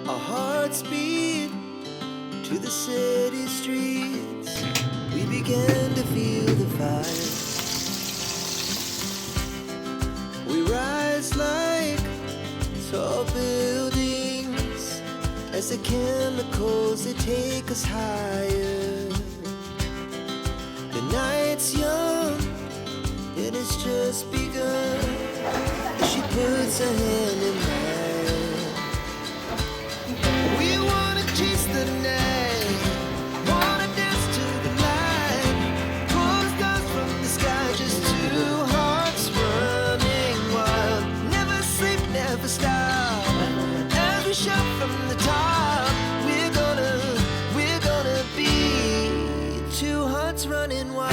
Our hearts beat to the city streets. We began to feel the fire. We rise like tall buildings as the chemicals, they take us higher. The night's young and it's just begun. She puts her hand in mine. We wanna chase the night, wanna dance to the light. Pull stars from the sky, just two hearts running wild. Never sleep, never stop. As we shout from the top, we're gonna be two hearts running wild.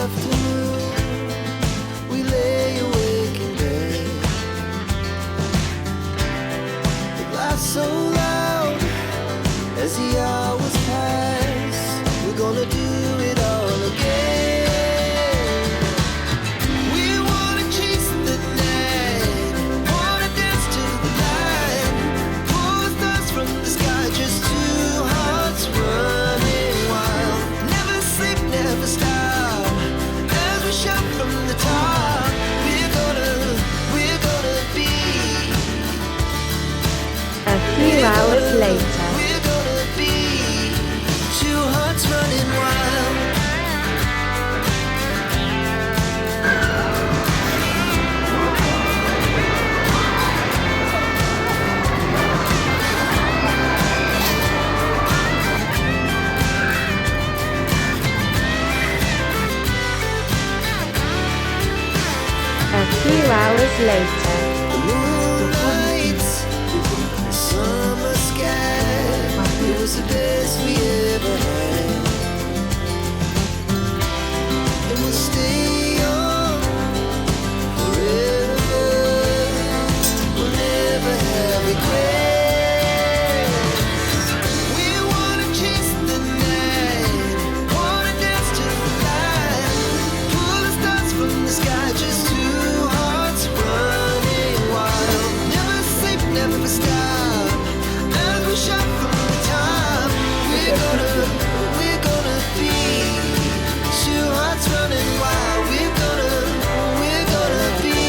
Afternoon, we lay awake in bed. The laughs so loud as the hours pass. We're gonna do it all again. We wanna chase the night, wanna dance to the light. Pull stars from the sky, just two hearts running wild. Never sleep, never stop. Shout from the top, we're gonna be a few hours later. We're gonna be two hearts running wild. A few hours later. The moonlight, summer sky, it was the best we ever had. And we'll stay on forever. We'll never have regrets. We wanna chase the night, wanna dance to the light. Pull the stars from the sky, just never stop. As we shout from the top, we're gonna be two hearts running wild. We're gonna be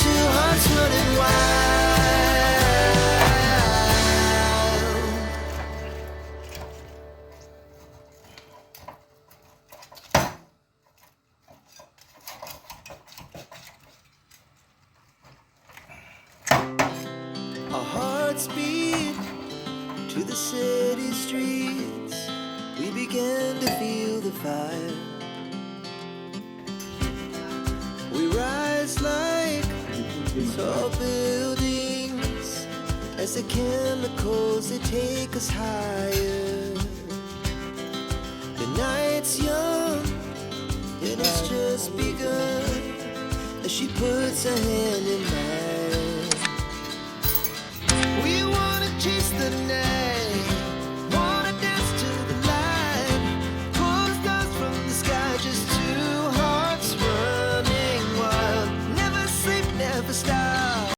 two hearts running wild. Our hearts beat to the city streets. We began to feel the fire. We rise like tall buildings as the chemicals, they take us higher. The night's young and it's just begun as she puts her hand in mine. We wanna chase the night, wanna dance to the light. Pull stars from the sky, just two hearts running wild. Never sleep, never stop.